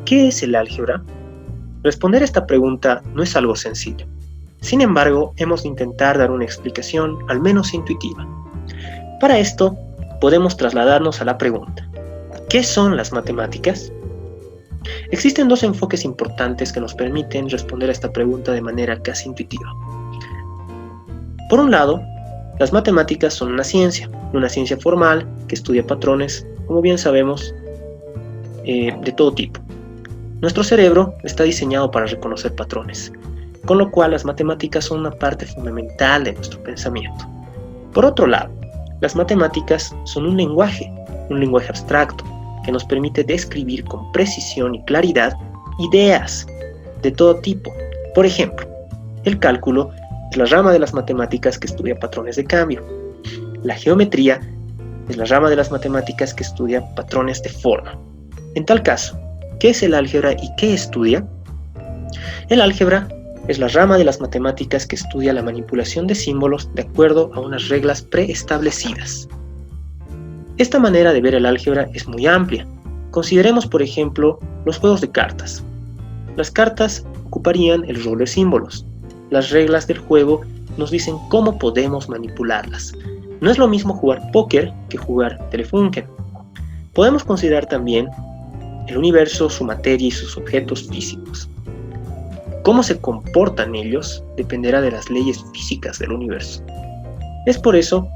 ¿Qué es el álgebra? Responder esta pregunta no es algo sencillo. Sin embargo, hemos de intentar dar una explicación al menos intuitiva. Para esto, podemos trasladarnos a la pregunta: ¿qué son las matemáticas? Existen dos enfoques importantes que nos permiten responder a esta pregunta de manera casi intuitiva. Por un lado, las matemáticas son una ciencia formal que estudia patrones, como bien sabemos, de todo tipo. Nuestro cerebro está diseñado para reconocer patrones, con lo cual las matemáticas son una parte fundamental de nuestro pensamiento. Por otro lado, las matemáticas son un lenguaje abstracto, que nos permite describir con precisión y claridad ideas de todo tipo. Por ejemplo, el cálculo es la rama de las matemáticas que estudia patrones de cambio. La geometría es la rama de las matemáticas que estudia patrones de forma. En tal caso, ¿qué es el álgebra y qué estudia? El álgebra es la rama de las matemáticas que estudia la manipulación de símbolos de acuerdo a unas reglas preestablecidas. Esta manera de ver el álgebra es muy amplia. Consideremos, por ejemplo, los juegos de cartas. Las cartas ocuparían el rol de símbolos. Las reglas del juego nos dicen cómo podemos manipularlas. No es lo mismo jugar póker que jugar Telefunken. Podemos considerar también el universo, su materia y sus objetos físicos. Cómo se comportan ellos dependerá de las leyes físicas del universo. Es por eso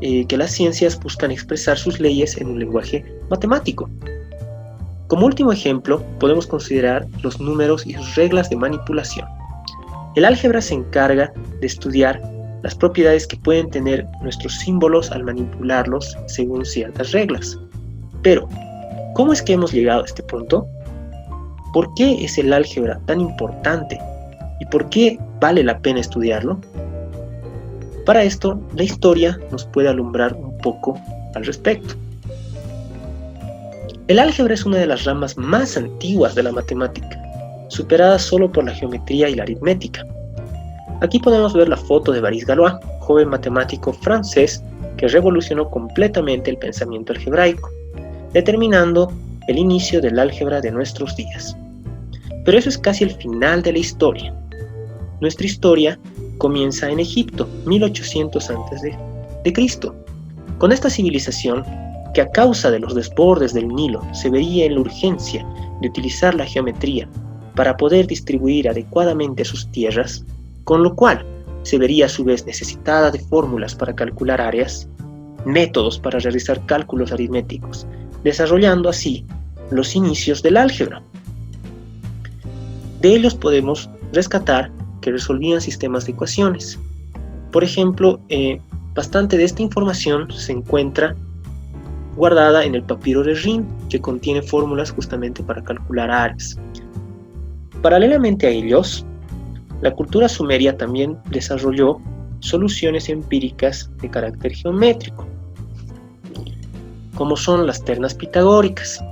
que las ciencias buscan expresar sus leyes en un lenguaje matemático. Como último ejemplo, podemos considerar los números y sus reglas de manipulación. El álgebra se encarga de estudiar las propiedades que pueden tener nuestros símbolos al manipularlos según ciertas reglas. Pero, ¿cómo es que hemos llegado a este punto? ¿Por qué es el álgebra tan importante? ¿Y por qué vale la pena estudiarlo? Para esto, la historia nos puede alumbrar un poco al respecto. El álgebra es una de las ramas más antiguas de la matemática, superada solo por la geometría y la aritmética. Aquí podemos ver la foto de Baris Galois, joven matemático francés que revolucionó completamente el pensamiento algebraico, determinando el inicio del álgebra de nuestros días. Pero eso es casi el final de la historia. Nuestra historia comienza en Egipto, 1800 a.C., con esta civilización que a causa de los desbordes del Nilo se veía en la urgencia de utilizar la geometría para poder distribuir adecuadamente sus tierras, con lo cual se vería a su vez necesitada de fórmulas para calcular áreas, métodos para realizar cálculos aritméticos, desarrollando así los inicios del álgebra. De ellos podemos rescatar que resolvían sistemas de ecuaciones. Por ejemplo, bastante de esta información se encuentra guardada en el papiro de Rin, que contiene fórmulas justamente para calcular áreas. Paralelamente a ellos, la cultura sumeria también desarrolló soluciones empíricas de carácter geométrico, como son las ternas pitagóricas.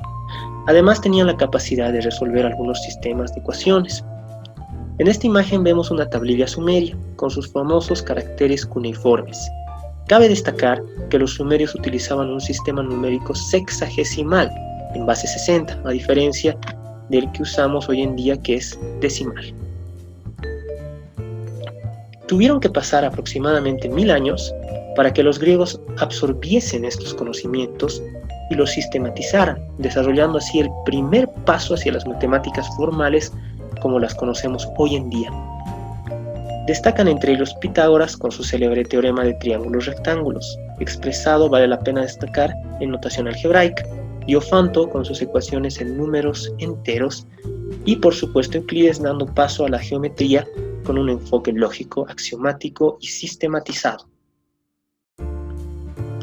Además tenían la capacidad de resolver algunos sistemas de ecuaciones. En esta imagen vemos una tablilla sumeria con sus famosos caracteres cuneiformes. Cabe destacar que los sumerios utilizaban un sistema numérico sexagesimal en base 60, a diferencia del que usamos hoy en día, que es decimal. Tuvieron que pasar aproximadamente 1000 años para que los griegos absorbiesen estos conocimientos y los sistematizaran, desarrollando así el primer paso hacia las matemáticas formales como las conocemos hoy en día. Destacan entre ellos Pitágoras con su célebre teorema de triángulos rectángulos, expresado, vale la pena destacar, en notación algebraica, Diofanto con sus ecuaciones en números enteros y por supuesto Euclides dando paso a la geometría con un enfoque lógico, axiomático y sistematizado.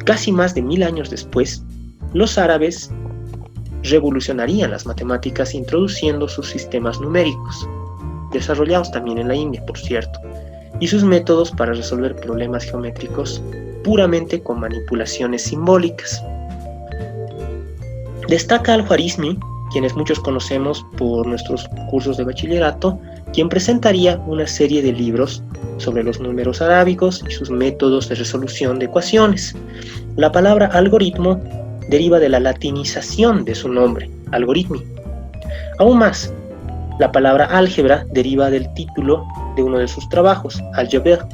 Casi más de 1000 años después, los árabes revolucionarían las matemáticas introduciendo sus sistemas numéricos, desarrollados también en la India, por cierto, y sus métodos para resolver problemas geométricos puramente con manipulaciones simbólicas. Destaca Al-Khwarizmi, quienes muchos conocemos por nuestros cursos de bachillerato, quien presentaría una serie de libros sobre los números arábigos y sus métodos de resolución de ecuaciones. La palabra algoritmo deriva de la latinización de su nombre, algoritmi. Aún más, la palabra álgebra deriva del título de uno de sus trabajos, Algebra,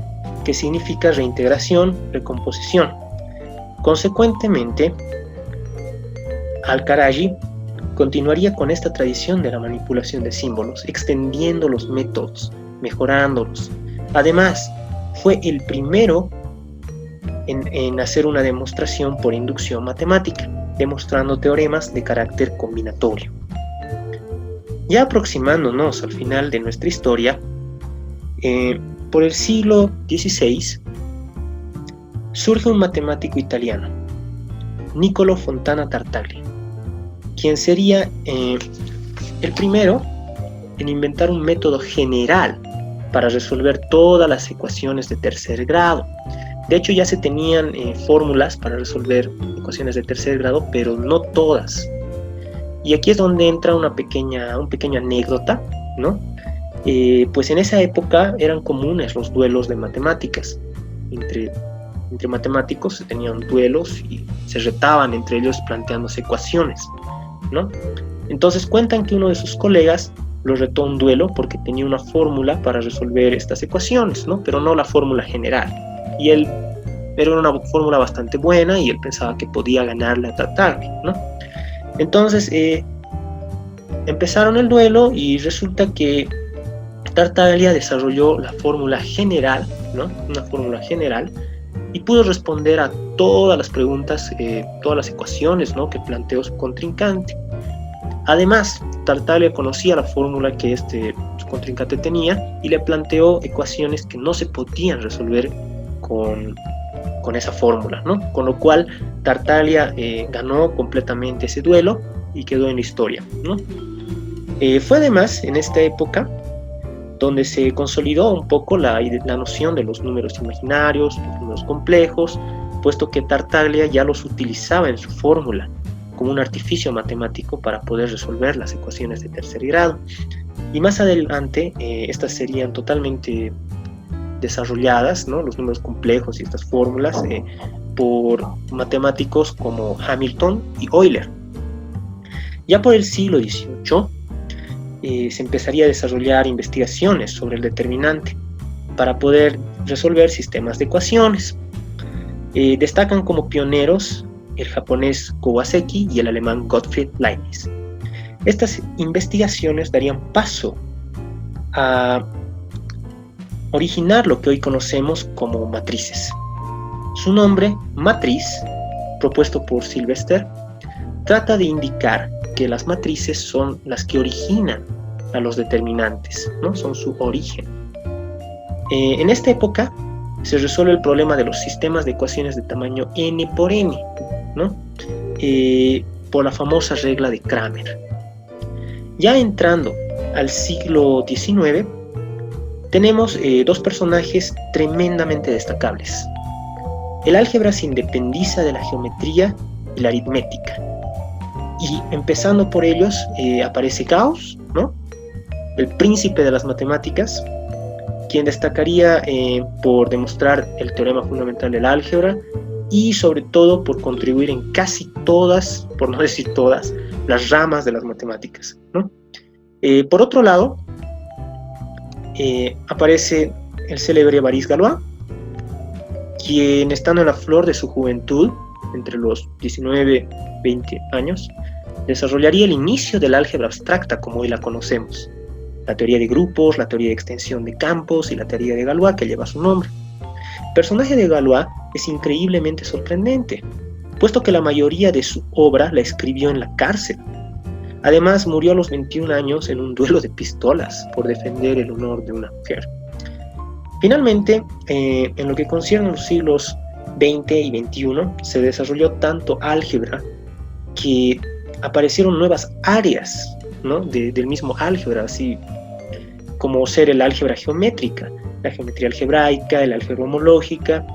que significa reintegración, recomposición. Consecuentemente, Al-Karaji continuaría con esta tradición de la manipulación de símbolos, extendiendo los métodos, mejorándolos. Además, fue el primero en hacer una demostración por inducción matemática, demostrando teoremas de carácter combinatorio. Ya aproximándonos al final de nuestra historia, por el siglo XVI surge un matemático italiano, Niccolò Fontana Tartaglia, quien sería el primero en inventar un método general para resolver todas las ecuaciones de tercer grado. De hecho, ya se tenían fórmulas para resolver ecuaciones de tercer grado, pero no todas. Y aquí es donde entra una pequeña anécdota, ¿no? Pues en esa época eran comunes los duelos de matemáticas. Entre matemáticos se tenían duelos y se retaban entre ellos planteándose ecuaciones, ¿no? Entonces cuentan que uno de sus colegas lo retó a un duelo porque tenía una fórmula para resolver estas ecuaciones, ¿no? Pero no la fórmula general. Y él era una fórmula bastante buena y él pensaba que podía ganarle a Tartaglia, ¿no? Entonces empezaron el duelo y resulta que Tartaglia desarrolló la fórmula general, ¿no? Una fórmula general, y pudo responder a todas las preguntas, todas las ecuaciones, ¿no? que planteó su contrincante. Además, Tartaglia conocía la fórmula que su contrincante tenía y le planteó ecuaciones que no se podían resolver con esa fórmula, ¿no? Con lo cual Tartaglia ganó completamente ese duelo y quedó en la historia, ¿no? Fue además en esta época donde se consolidó un poco la noción de los números imaginarios, los números complejos, puesto que Tartaglia ya los utilizaba en su fórmula como un artificio matemático para poder resolver las ecuaciones de tercer grado. Y más adelante estas serían totalmente desarrolladas, ¿no? Los números complejos y estas fórmulas por matemáticos como Hamilton y Euler. Ya por el siglo XVIII se empezaría a desarrollar investigaciones sobre el determinante para poder resolver sistemas de ecuaciones. Destacan como pioneros el japonés Kawasaki y el alemán Gottfried Leibniz. Estas investigaciones darían paso a originar lo que hoy conocemos como matrices. Su nombre, matriz, propuesto por Sylvester, trata de indicar que las matrices son las que originan a los determinantes, ¿no? Son su origen. En esta época se resuelve el problema de los sistemas de ecuaciones de tamaño n por n, ¿no? Por la famosa regla de Cramer. Ya entrando al siglo XIX, tenemos dos personajes tremendamente destacables. El álgebra se independiza de la geometría y la aritmética. Y empezando por ellos aparece Gauss, ¿no? El príncipe de las matemáticas, quien destacaría por demostrar el teorema fundamental del álgebra y sobre todo por contribuir en casi todas, por no decir todas, las ramas de las matemáticas, ¿no? Por otro lado, aparece el célebre Évariste Galois, quien estando en la flor de su juventud, entre los 19 y 20 años, desarrollaría el inicio del álgebra abstracta como hoy la conocemos, la teoría de grupos, la teoría de extensión de campos y la teoría de Galois que lleva su nombre. El personaje de Galois es increíblemente sorprendente, puesto que la mayoría de su obra la escribió en la cárcel. Además, murió a los 21 años en un duelo de pistolas por defender el honor de una mujer. Finalmente, en lo que concierne a los siglos XX y XXI, se desarrolló tanto álgebra que aparecieron nuevas áreas, ¿no? del mismo álgebra, así como ser el álgebra geométrica, la geometría algebraica, el álgebra homológica,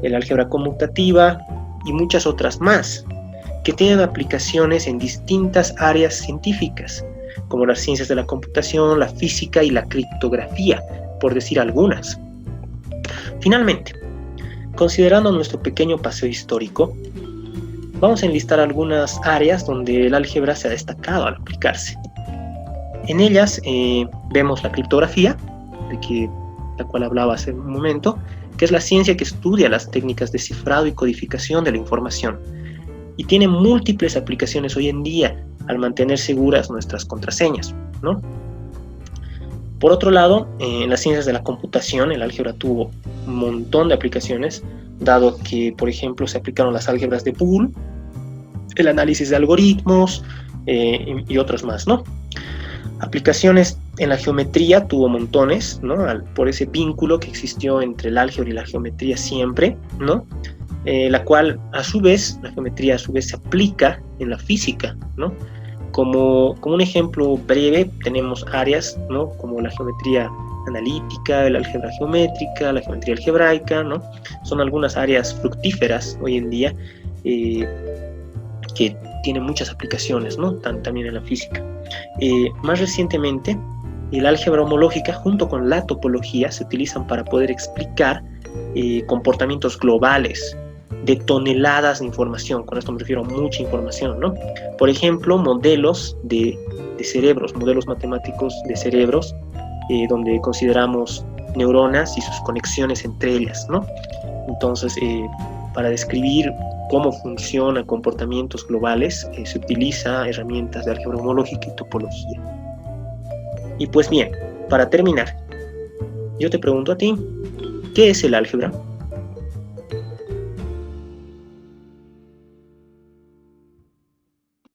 el álgebra conmutativa y muchas otras más, que tienen aplicaciones en distintas áreas científicas, como las ciencias de la computación, la física y la criptografía, por decir algunas. Finalmente, considerando nuestro pequeño paseo histórico, vamos a enlistar algunas áreas donde el álgebra se ha destacado al aplicarse. En ellas vemos la criptografía, la cual hablaba hace un momento, que es la ciencia que estudia las técnicas de cifrado y codificación de la información, y tiene múltiples aplicaciones hoy en día al mantener seguras nuestras contraseñas, ¿no? Por otro lado, en las ciencias de la computación, el álgebra tuvo un montón de aplicaciones, dado que, por ejemplo, se aplicaron las álgebras de Boole, el análisis de algoritmos y otros más, ¿no? Aplicaciones en la geometría tuvo montones, ¿no? Por ese vínculo que existió entre el álgebra y la geometría siempre, ¿no? La cual, a su vez, la geometría a su vez se aplica en la física, ¿no? Como un ejemplo breve, tenemos áreas, ¿no? Como la geometría analítica, el álgebra geométrica, la geometría algebraica, ¿no? Son algunas áreas fructíferas hoy en día que tienen muchas aplicaciones, ¿no? También en la física. Más recientemente, el álgebra homológica junto con la topología se utilizan para poder explicar comportamientos globales de toneladas de información. Con esto me refiero a mucha información, ¿no? Por ejemplo, modelos de cerebros, modelos matemáticos de cerebros, donde consideramos neuronas y sus conexiones entre ellas, ¿no? Entonces, para describir cómo funcionan comportamientos globales, se utiliza herramientas de álgebra homológica y topología. Y pues bien, para terminar, yo te pregunto a ti, ¿qué es el álgebra?